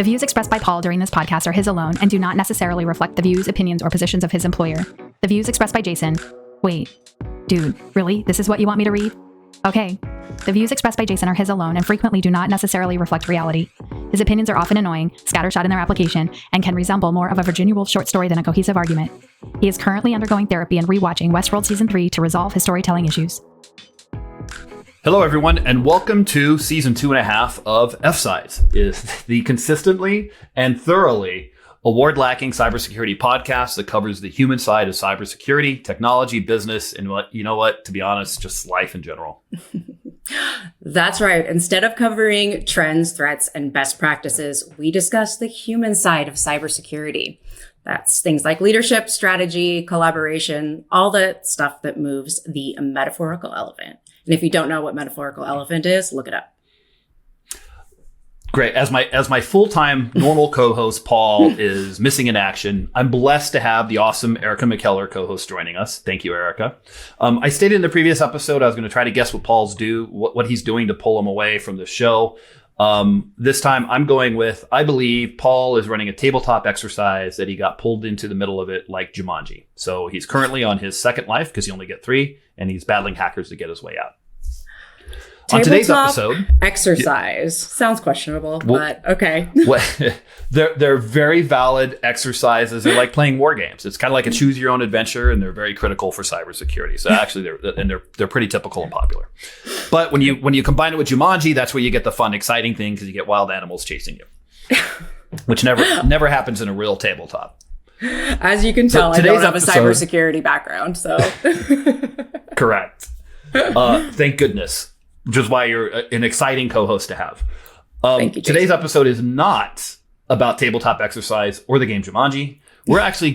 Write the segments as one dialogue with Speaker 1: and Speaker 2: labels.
Speaker 1: The views expressed by Paul during this podcast are his alone and do not necessarily reflect the views, opinions, or positions of his employer. The views expressed by Jason. Wait, dude, really? This is what you want me to read? Okay. The views expressed by Jason are his alone and frequently do not necessarily reflect reality. His opinions are often annoying, scattershot in their application, and can resemble more of a Virginia Woolf short story than a cohesive argument. He is currently undergoing therapy and rewatching Westworld Season 3 to resolve his storytelling issues.
Speaker 2: Hello, everyone, and welcome to Season 2.5 of F-Sides, is the consistently and thoroughly award-lacking cybersecurity podcast that covers the human side of cybersecurity, technology, business, and to be honest, just life in general.
Speaker 3: That's right. Instead of covering trends, threats, and best practices, we discuss the human side of cybersecurity. That's things like leadership, strategy, collaboration, all the stuff that moves the metaphorical elephant. And if you don't know what metaphorical elephant is, look it up.
Speaker 2: Great. As my full-time normal co-host, Paul, is missing in action, I'm blessed to have the awesome Erica McKellar co-host joining us. Thank you, Erica. I stated in the previous episode I was going to try to guess what what he's doing to pull him away from the show. This time I'm going with, I believe Paul is running a tabletop exercise that he got pulled into the middle of it like Jumanji. So he's currently on his second life because you only get 3, and he's battling hackers to get his way out. On today's episode,
Speaker 3: exercise sounds questionable, but okay.
Speaker 2: They're very valid exercises. They're like playing war games. It's kind of like a choose your own adventure, and they're very critical for cybersecurity. So actually, they're pretty typical and popular. But when you combine it with Jumanji, that's where you get the fun, exciting thing because you get wild animals chasing you, which never happens in a real tabletop.
Speaker 3: As you can tell, I don't have a cybersecurity background, so
Speaker 2: correct. Thank goodness. Which is why you're an exciting co-host to have.
Speaker 3: Thank you,
Speaker 2: today's episode is not about tabletop exercise or the game Jumanji.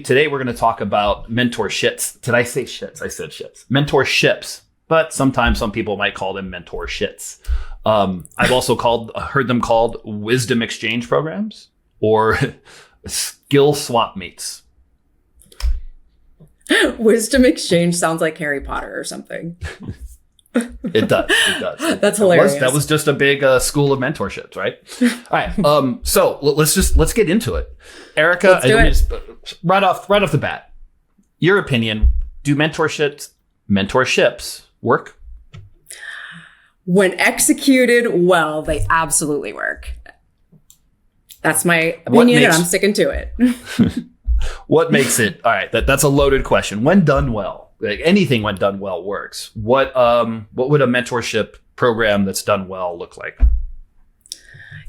Speaker 2: Today we're going to talk about mentorships. Did I say shits? I said shits. Mentorships, but sometimes some people might call them mentorshits. I've also heard them called wisdom exchange programs or skill swap meets.
Speaker 3: Wisdom exchange sounds like Harry Potter or something.
Speaker 2: It does.
Speaker 3: That's hilarious.
Speaker 2: That was just a big school of mentorships, right? All right. So let's get into it. Erica, right off the bat, your opinion, do mentorships work?
Speaker 3: When executed well, they absolutely work. That's my opinion, and I'm sticking to it.
Speaker 2: What makes it, all right, that's a loaded question. When done well, like anything when done well works. What would a mentorship program that's done well look like?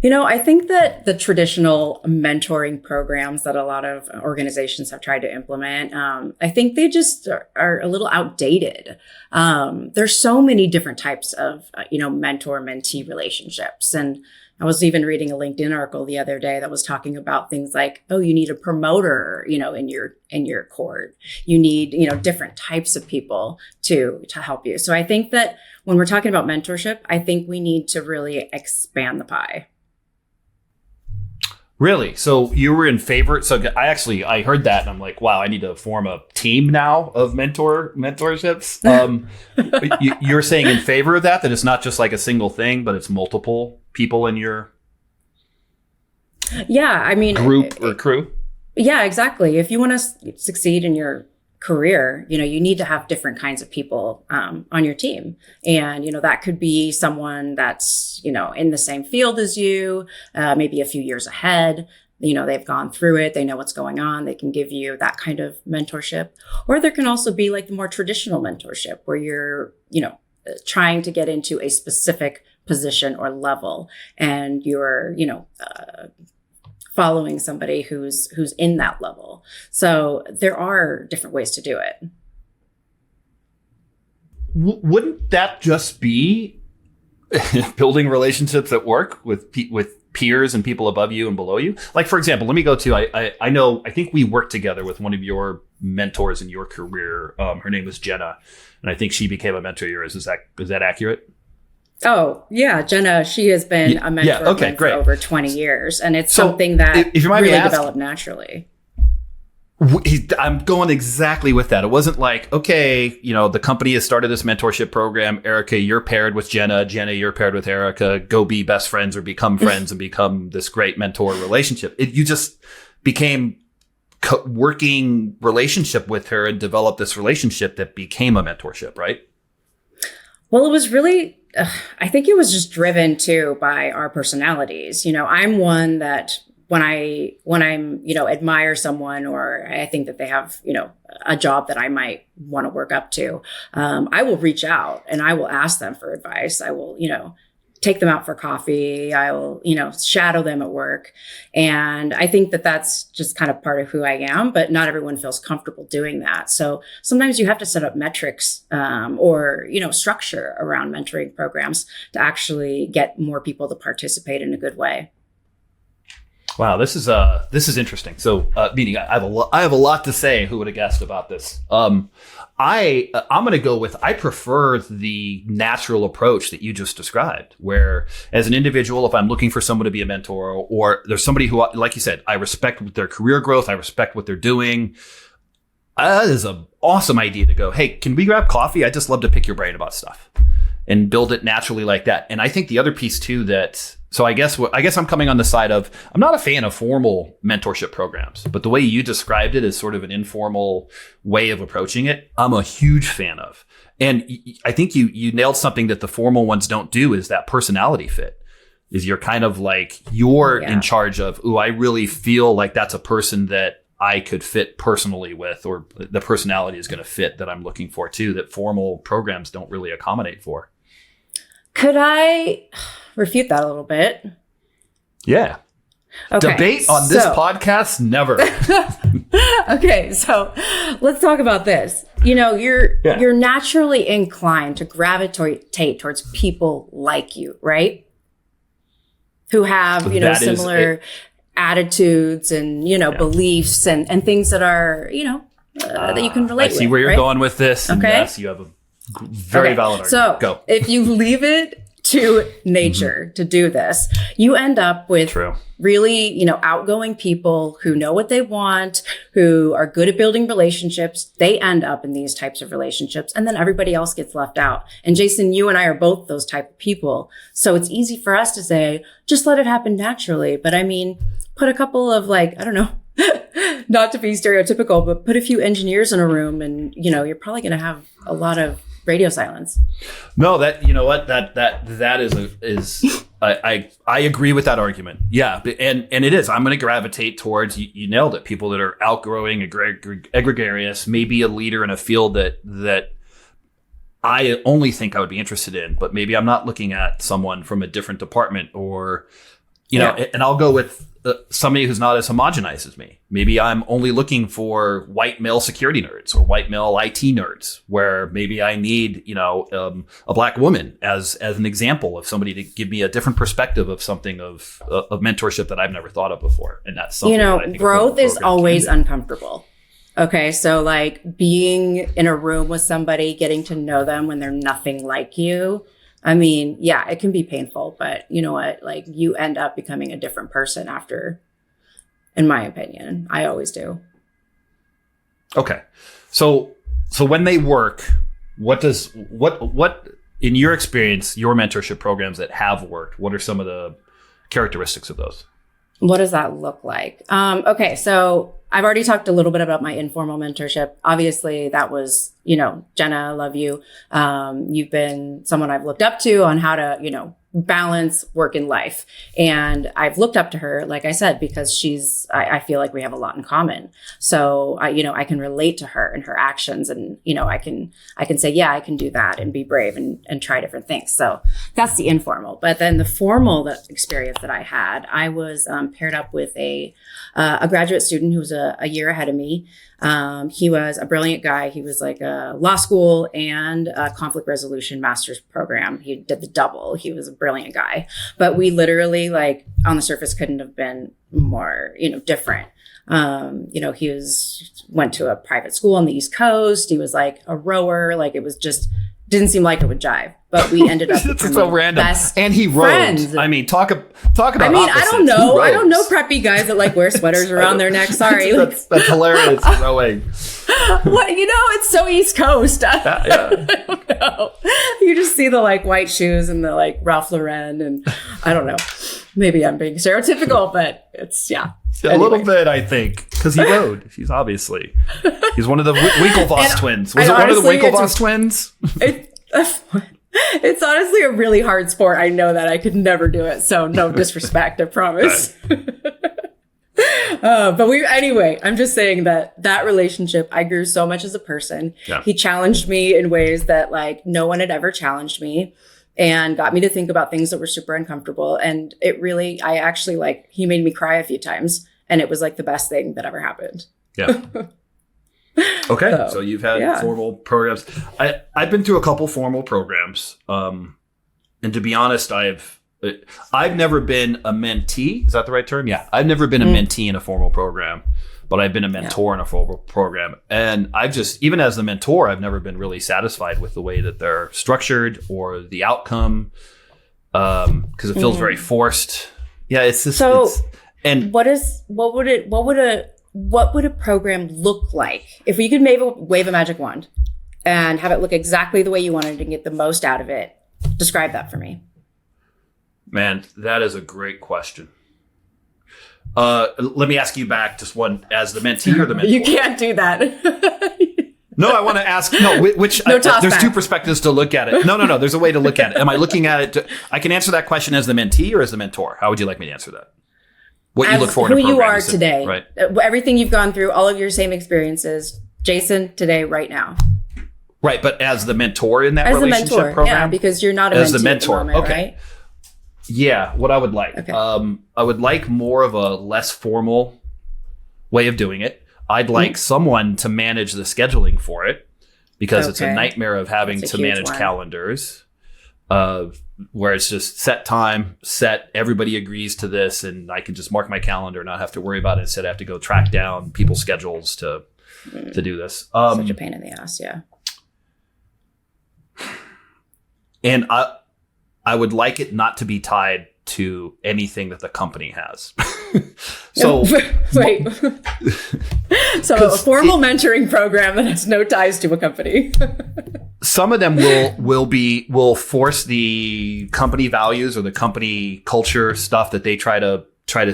Speaker 3: I think that the traditional mentoring programs that a lot of organizations have tried to implement, I think they just are a little outdated. There's so many different types of, mentor-mentee relationships. And I was even reading a LinkedIn article the other day that was talking about things like, oh, you need a promoter, in your court. You need, different types of people to help you. So I think that when we're talking about mentorship, I think we need to really expand the pie.
Speaker 2: Really? So you were in favor? So I heard that and I'm like, wow, I need to form a team now of mentorships. You're saying in favor of that it's not just like a single thing, but it's multiple people in your group or crew?
Speaker 3: Yeah, exactly. If you want to succeed in your career, you need to have different kinds of people on your team. And, that could be someone that's, in the same field as you, maybe a few years ahead. They've gone through it. They know what's going on. They can give you that kind of mentorship. Or there can also be like the more traditional mentorship where you're, trying to get into a specific position or level and you're, following somebody who's in that level. So there are different ways to do it.
Speaker 2: Wouldn't that just be building relationships at work with peers and people above you and below you? Like, for example, let me go to, I think we worked together with one of your mentors in your career. Her name was Jenna, and I think she became a mentor of yours. Is that accurate?
Speaker 3: Oh, yeah. Jenna, she has been a mentor of mine for over 20 years. And it's something that
Speaker 2: if you might
Speaker 3: really
Speaker 2: be asking,
Speaker 3: developed naturally.
Speaker 2: I'm going exactly with that. It wasn't like, okay, the company has started this mentorship program. Erica, you're paired with Jenna. Jenna, you're paired with Erica. Go be best friends or become friends and become this great mentor relationship. You just became working relationship with her and developed this relationship that became a mentorship, right?
Speaker 3: Well, it was really, I think it was just driven too by our personalities. I'm one that when I'm, admire someone or I think that they have, a job that I might want to work up to, I will reach out and I will ask them for advice. I will, take them out for coffee. I will, shadow them at work. And I think that that's just kind of part of who I am, but not everyone feels comfortable doing that. So sometimes you have to set up metrics, or, structure around mentoring programs to actually get more people to participate in a good way.
Speaker 2: Wow, this is interesting. So, meaning I have a lot to say. Who would have guessed about this? I'm going to go with, I prefer the natural approach that you just described, where as an individual, if I'm looking for someone to be a mentor, or there's somebody who, like you said, I respect their career growth, I respect what they're doing. That is an awesome idea to go, hey, can we grab coffee? I just love to pick your brain about stuff and build it naturally like that. And I think the other piece too so I guess I'm coming on the side of, I'm not a fan of formal mentorship programs, but the way you described it as sort of an informal way of approaching it, I'm a huge fan of. And I think you nailed something that the formal ones don't do, is that personality fit. Is you're kind of like, you're in charge of, I really feel like that's a person that I could fit personally with, or the personality is going to fit that I'm looking for too, that formal programs don't really accommodate for.
Speaker 3: Could I refute that a little bit?
Speaker 2: Yeah. Okay, debate on this podcast? Never.
Speaker 3: Okay, so let's talk about this. You're naturally inclined to gravitate towards people like you, right? Who have, similar attitudes and, beliefs and things that are, that you can relate with.
Speaker 2: I see where you're going with this.
Speaker 3: Okay.
Speaker 2: Yes, you have a very valid argument.
Speaker 3: So
Speaker 2: go.
Speaker 3: If you leave it to nature to do this, you end up with really, outgoing people who know what they want, who are good at building relationships. They end up in these types of relationships, and then everybody else gets left out. And Jason, you and I are both those type of people. So it's easy for us to say, just let it happen naturally. But I mean, put a couple of not to be stereotypical, but put a few engineers in a room and, you're probably going to have a lot of radio silence.
Speaker 2: No, that I agree with that argument. Yeah. And it is, I'm going to gravitate towards, you nailed it, people that are outgrowing, egregious, maybe a leader in a field that I only think I would be interested in, but maybe I'm not looking at someone from a different department or, and I'll go with somebody who's not as homogenized as me. Maybe I'm only looking for white male security nerds or white male IT nerds, where maybe I need, a black woman as an example of somebody to give me a different perspective of something of mentorship that I've never thought of before. And that's something
Speaker 3: growth is always uncomfortable. Okay. So being in a room with somebody, getting to know them when they're nothing like you. I mean, yeah, it can be painful, but you know what? You end up becoming a different person after, in my opinion. I always do.
Speaker 2: Okay. So when they work, what in your experience, your mentorship programs that have worked, what are some of the characteristics of those?
Speaker 3: What does that look like? Okay. So I've already talked a little bit about my informal mentorship. Obviously, that was, Jenna, I love you. You've been someone I've looked up to on how to, balance work and life. And I've looked up to her, like I said, because I feel like we have a lot in common. So I can relate to her and her actions, and, I can say, yeah, I can do that and be brave and try different things. So that's the informal. But then the formal experience that I had, I was paired up with a graduate student who was a year ahead of me. He was a brilliant guy. He was like a law school and a conflict resolution master's program. He did the double. He was a brilliant guy, but we literally on the surface couldn't have been more, different. He went to a private school on the East Coast. He was like a rower. It was just didn't seem like it would jive. But we ended up
Speaker 2: it's so random.
Speaker 3: Best
Speaker 2: and he rode.
Speaker 3: friends.
Speaker 2: I mean, talk about opposites.
Speaker 3: I don't know. I don't know preppy guys that like wear sweaters around their neck. Sorry.
Speaker 2: that's hilarious. Rowing.
Speaker 3: What, it's so East Coast.
Speaker 2: Yeah.
Speaker 3: I don't know. You just see the like white shoes and the like Ralph Lauren, and I don't know. Maybe I'm being stereotypical, but it's
Speaker 2: A little bit, I think, because he rode. He's one of the Winklevoss twins. Was it one of the Winklevoss twins?
Speaker 3: It's honestly a really hard sport. I know that I could never do it. So no disrespect, I promise. But anyway, I'm just saying that relationship, I grew so much as a person.
Speaker 2: Yeah.
Speaker 3: He challenged me in ways that like no one had ever challenged me, and got me to think about things that were super uncomfortable. And he made me cry a few times, and it was like the best thing that ever happened.
Speaker 2: Yeah. Okay, so you've had formal programs. I've been through a couple formal programs, and to be honest, I've never been a mentee. Is that the right term? Yeah, I've never been a mentee in a formal program, but I've been a mentor in a formal program. And even as the mentor, I've never been really satisfied with the way that they're structured or the outcome, because it feels very forced. Yeah, it's just.
Speaker 3: What would a program look like if we could wave a magic wand and have it look exactly the way you wanted and get the most out of it? Describe that for me.
Speaker 2: Man, that is a great question. Let me ask you back just one, as the mentee or the mentor?
Speaker 3: You can't do that.
Speaker 2: No, I want to ask, there's two perspectives to look at it. No, there's a way to look at it. Am I looking at it? I can answer that question as the mentee or as the mentor. How would you like me to answer that? What you look for in a program.
Speaker 3: Who you are today.
Speaker 2: Right.
Speaker 3: Everything you've gone through, all of your same experiences. Jason, today, right now.
Speaker 2: Right, but as the mentor in that relationship program?
Speaker 3: Yeah, because you're not a
Speaker 2: as
Speaker 3: mentee
Speaker 2: the mentor.
Speaker 3: At the moment,
Speaker 2: okay.
Speaker 3: Right?
Speaker 2: Yeah, what I would like.
Speaker 3: Okay.
Speaker 2: I would like more of a less formal way of doing it. I'd like someone to manage the scheduling for it, because it's a nightmare of having to manage calendars. Where it's just set time, everybody agrees to this, and I can just mark my calendar and not have to worry about it. Instead, I have to go track down people's schedules to do this.
Speaker 3: Such a pain in the ass, yeah.
Speaker 2: And I would like it not to be tied to anything that the company has. So
Speaker 3: wait. So a formal mentoring program that has no ties to a company.
Speaker 2: Some of them will force the company values or the company culture stuff that they try to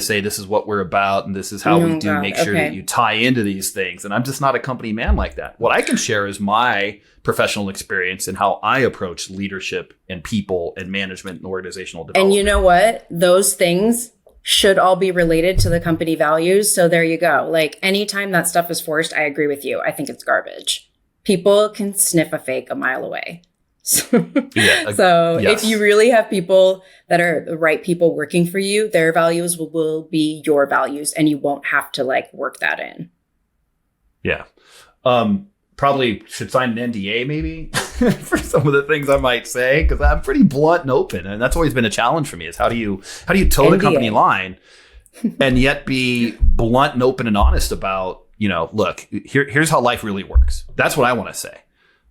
Speaker 2: say, this is what we're about and this is how we do. Make sure that you tie into these things. And I'm just not a company man like that. What I can share is my professional experience and how I approach leadership and people and management and organizational development.
Speaker 3: And you know what? Those things should all be related to the company values. So there you go. Like anytime that stuff is forced, I agree with you. I think it's garbage. People can sniff a fake a mile away. If you really have people that are the right people working for you, their values will be your values, and you won't have to like work that in.
Speaker 2: Yeah. Probably should sign an NDA maybe for some of the things I might say, because I'm pretty blunt and open, and that's always been a challenge for me. Is how do you toe the company line and yet be blunt and open and honest about, look, here's how life really works. That's what I want to say.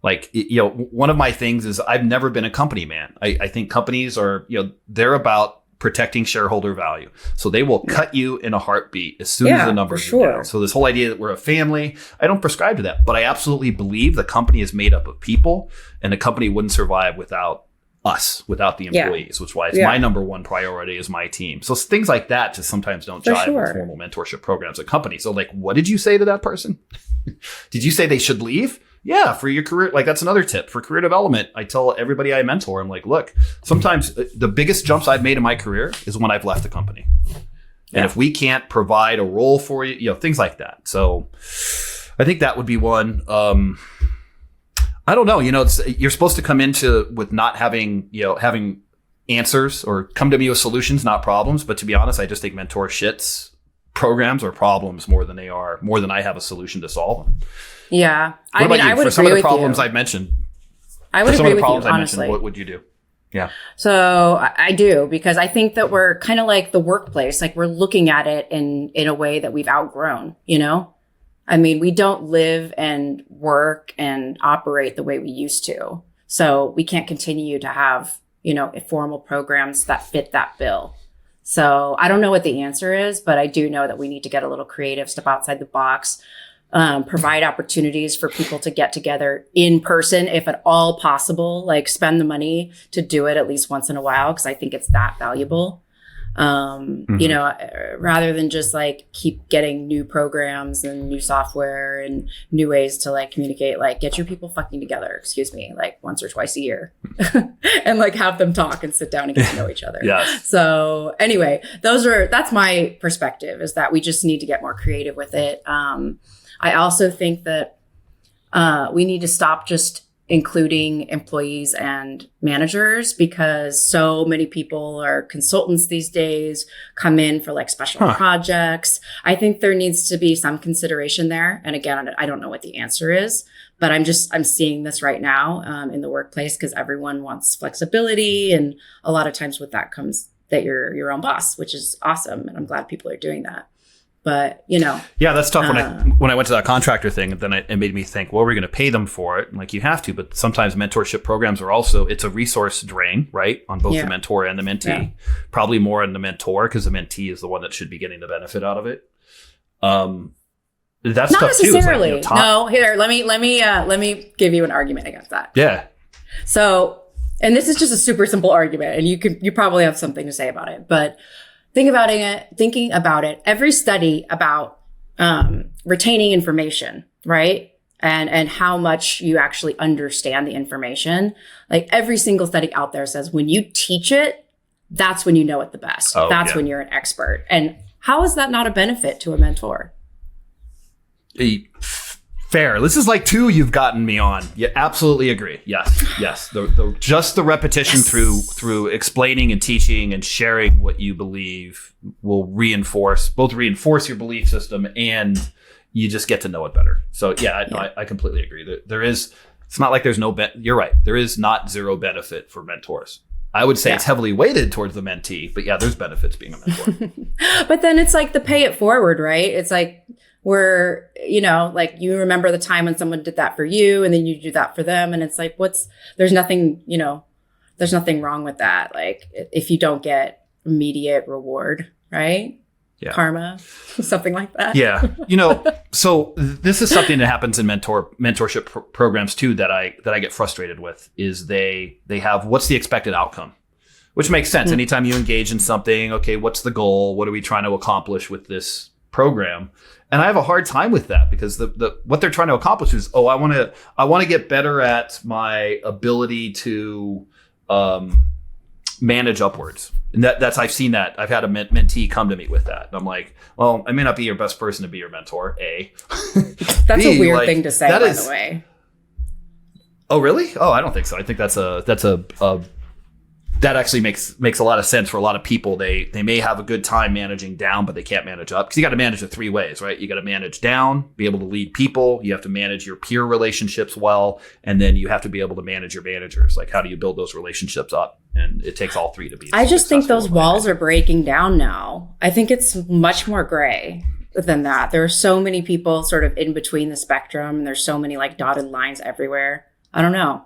Speaker 2: Like, one of my things is I've never been a company man. I think companies are, they're about protecting shareholder value. So they will cut you in a heartbeat as soon as the numbers are down. So this whole idea that we're a family, I don't prescribe to that, but I absolutely believe the company is made up of people, and the company wouldn't survive without us, without the employees, which is why it's my number one priority is my team. So things like that just sometimes don't jive with formal mentorship programs at companies. So like, what did you say to that person? Did you say they should leave? Yeah, for your career. Like, that's another tip for career development. I tell everybody I mentor, I'm like, look, sometimes the biggest jumps I've made in my career is when I've left the company. And if we can't provide a role for you, things like that. So I think that would be one. I don't know, you're supposed to come into with not having answers, or come to me with solutions, not problems. But to be honest, I just think mentorshits programs are problems more than I have a solution to solve them.
Speaker 3: Yeah.
Speaker 2: I would agree with you. For some of the problems
Speaker 3: you.
Speaker 2: I've mentioned.
Speaker 3: I would agree with you, honestly.
Speaker 2: What would you do? Yeah.
Speaker 3: So I do, because I think that we're kind of like the workplace. Like, we're looking at it in a way that we've outgrown, I mean, we don't live and work and operate the way we used to. So we can't continue to have, formal programs that fit that bill. So I don't know what the answer is, but I do know that we need to get a little creative, step outside the box, provide opportunities for people to get together in person, if at all possible, like spend the money to do it at least once in a while, because I think it's that valuable. Rather than just like keep getting new programs and new software and new ways to like communicate, like get your people fucking together, like once or twice a year and like have them talk and sit down and get to know each other.
Speaker 2: Yes.
Speaker 3: So anyway, that's my perspective, is that we just need to get more creative with it. I also think that, we need to stop just including employees and managers, because so many people are consultants these days, come in for like special projects. I think there needs to be some consideration there. And again, I don't know what the answer is, but I'm seeing this right now in the workplace, because everyone wants flexibility. And a lot of times with that comes that you're your own boss, which is awesome. And I'm glad people are doing that. But,
Speaker 2: yeah, that's tough. When I went to that contractor thing, then it made me think, well, we're going to pay them for it. Like, you have to, but sometimes mentorship programs are also, it's a resource drain, right? On both the mentor and the mentee, probably more on the mentor, because the mentee is the one that should be getting the benefit out of it. That's
Speaker 3: not
Speaker 2: tough
Speaker 3: necessarily.
Speaker 2: Too. Like,
Speaker 3: no, here, let me give you an argument against that.
Speaker 2: Yeah.
Speaker 3: So, and this is just a super simple argument, and you probably have something to say about it, but thinking about it, every study about retaining information, right? And how much you actually understand the information, like every single study out there says when you teach it, that's when you know it the best. That's when you're an expert. And how is that not a benefit to a mentor?
Speaker 2: Fair. This is like 2 you've gotten me on. Yeah, absolutely agree. Yes. The repetition through explaining and teaching and sharing what you believe will reinforce your belief system, and you just get to know it better. So I completely agree. It's not like there's no you're right. There is not zero benefit for mentors. I would say it's heavily weighted towards the mentee, but there's benefits being a mentor.
Speaker 3: But then it's like the pay it forward, right? It's like, where, like you remember the time when someone did that for you, and then you do that for them. And it's like, there's nothing wrong with that. Like if you don't get immediate reward, right? Yeah. Karma, something like that.
Speaker 2: Yeah. So this is something that happens in mentorship programs too, that I get frustrated with, is they have, what's the expected outcome? Which makes sense. Anytime you engage in something, okay, what's the goal? What are we trying to accomplish with this program? And I have a hard time with that, because what they're trying to accomplish is, I want to get better at my ability to manage upwards. And that's, I've seen that. I've had a mentee come to me with that. And I'm like, well, I may not be your best person to be your mentor, A.
Speaker 3: That's a weird thing to say, by the way.
Speaker 2: Oh, really? Oh, I don't think so. I think that actually makes a lot of sense for a lot of people. They may have a good time managing down, but they can't manage up, because you got to manage it 3 ways, right? You got to manage down, be able to lead people. You have to manage your peer relationships well. And then you have to be able to manage your managers. Like, how do you build those relationships up? And it takes all 3 to be
Speaker 3: I just think those walls are breaking down now. I think it's much more gray than that. There are so many people sort of in between the spectrum, and there's so many like dotted lines everywhere. I don't know.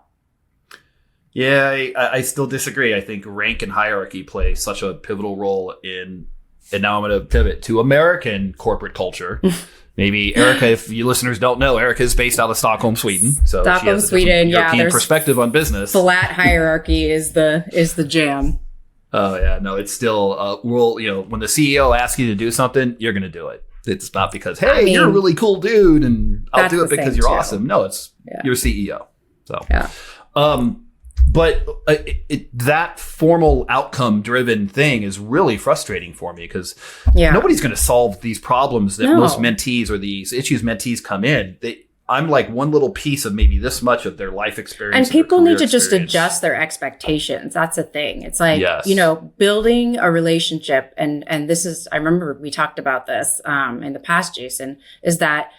Speaker 2: Yeah, I still disagree. I think rank and hierarchy play such a pivotal role and now I'm going to pivot to American corporate culture. Maybe Erica, if you listeners don't know, Erica is based out of Stockholm, Sweden. So
Speaker 3: Stockholm,
Speaker 2: she has a
Speaker 3: Sweden,
Speaker 2: European perspective on business.
Speaker 3: Flat hierarchy is the jam.
Speaker 2: Oh yeah, no, it's still when the CEO asks you to do something, you're going to do it. It's not because, hey, you're a really cool dude and I'll do it because you're awesome. No, it's you're CEO. So But that formal outcome-driven thing is really frustrating for me, because nobody's going to solve these problems that most mentees, or these issues mentees come in. I'm like one little piece of maybe this much of their life experience.
Speaker 3: And people need to just adjust their expectations. That's the thing. It's like, building a relationship. And this is, I remember we talked about this in the past, Jason, is that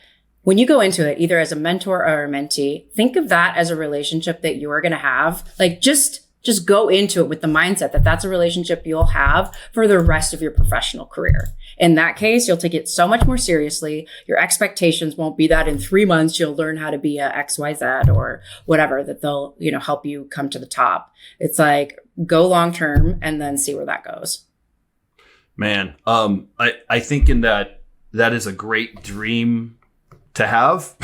Speaker 3: when you go into it, either as a mentor or a mentee, think of that as a relationship that you're going to have. Like just just go into it with the mindset that that's a relationship you'll have for the rest of your professional career. In that case, you'll take it so much more seriously. Your expectations won't be that in 3 months, you'll learn how to be a XYZ or whatever, that they'll, help you come to the top. It's like, go long-term and then see where that goes.
Speaker 2: Man, I think in that is a great dream to have.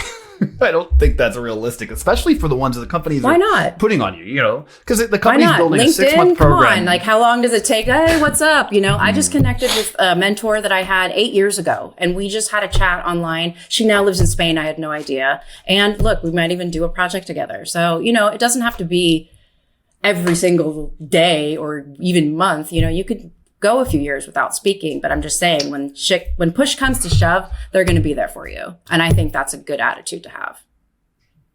Speaker 2: I don't think that's realistic, especially for the ones that the companies
Speaker 3: Why
Speaker 2: are
Speaker 3: not?
Speaker 2: putting on you, because the company's building
Speaker 3: LinkedIn,
Speaker 2: a 6-month program.
Speaker 3: Come on, like how long does it take? Hey, what's up? I just connected with a mentor that I had 8 years ago, and we just had a chat online. She now lives in Spain. I had no idea. And look, we might even do a project together. So, it doesn't have to be every single day or even month. You could go a few years without speaking, but I'm just saying when push comes to shove, they're going to be there for you. And I think that's a good attitude to have.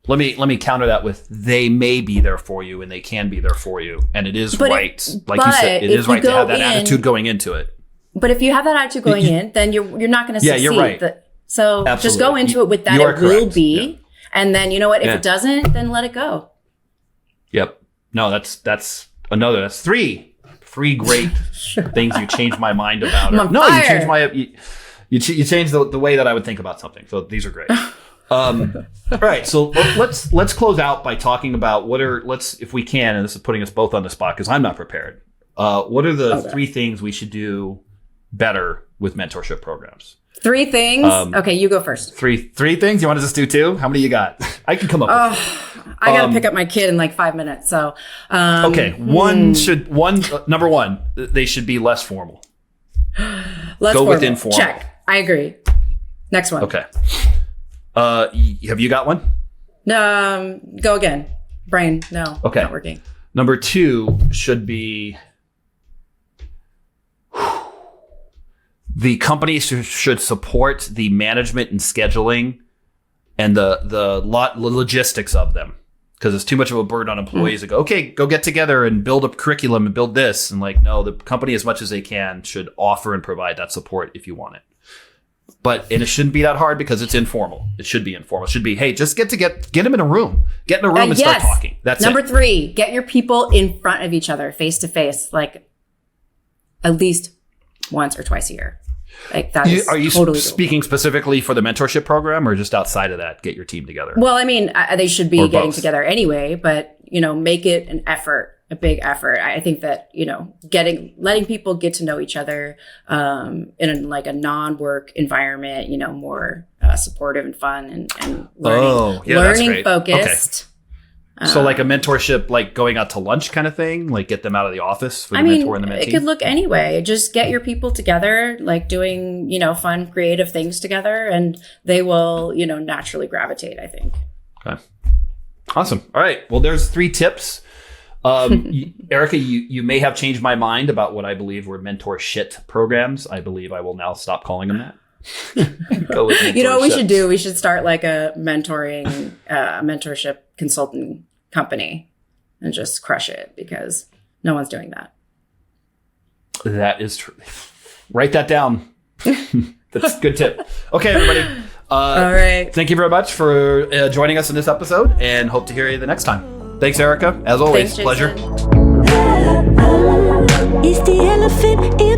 Speaker 2: Let me counter that with, they may be there for you and they can be there for you. And it is right. Like you said, it is right to have that attitude going into it.
Speaker 3: But if you have that attitude going in, then you're not going to succeed.
Speaker 2: Yeah, you're right.
Speaker 3: So
Speaker 2: Absolutely.
Speaker 3: Just go into it with that it will be. Yeah. And then you know what? If it doesn't, then let it go.
Speaker 2: Yep. No, that's 3 great things you changed my mind about. You changed you changed the way that I would think about something. So these are great. All right, so let's close out by talking about if we can, and this is putting us both on the spot because I'm not prepared. What are the 3 things we should do better with mentorship programs?
Speaker 3: 3 things. Okay, you go first.
Speaker 2: 3 things. You want to just do 2? How many you got? I can come up with.
Speaker 3: I gotta pick up my kid in like 5 minutes. So
Speaker 2: okay, number 1, they should be less formal.
Speaker 3: Go
Speaker 2: with informal.
Speaker 3: Check. I agree. Next one.
Speaker 2: Okay. Have you got one?
Speaker 3: Go again. Brain. No.
Speaker 2: Okay.
Speaker 3: Not working.
Speaker 2: Number 2 should be the company should support the management and scheduling and the logistics of them, because it's too much of a burden on employees to go, okay, go get together and build a curriculum and build this. And no, the company, as much as they can, should offer and provide that support if you want it. And it shouldn't be that hard because it's informal. It should be informal. It should be, hey, just get them in a room. Get in a room and start talking. That's
Speaker 3: Number 3, get your people in front of each other, face to face, like at least once or twice a year. Like that is
Speaker 2: Are you
Speaker 3: totally
Speaker 2: speaking specifically for the mentorship program, or just outside of that, get your team together?
Speaker 3: Well, I mean, they should be getting together anyway, but make it an effort, a big effort. I think that letting people get to know each other in a non-work environment, more supportive and fun and learning focused.
Speaker 2: Okay. So like a mentorship, like going out to lunch kind of thing, like get them out of the office for the mentor and the mentee?
Speaker 3: It could look anyway. Just get your people together, like doing, fun, creative things together, and they will, naturally gravitate, I think.
Speaker 2: Okay. Awesome. All right. Well, there's 3 tips. Erica, you may have changed my mind about what I believe were mentorship programs. I believe I will now stop calling them that. Go with
Speaker 3: what we should do? We should start like a mentorship consulting company and just crush it, because no one's doing that.
Speaker 2: That is true. Write that down. That's a good tip. Okay, everybody.
Speaker 3: All right.
Speaker 2: Thank you very much for joining us in this episode, and hope to hear you the next time. Thanks, Erica. As always,
Speaker 3: Thanks,
Speaker 2: pleasure.
Speaker 3: Jason.
Speaker 4: It's the elephant in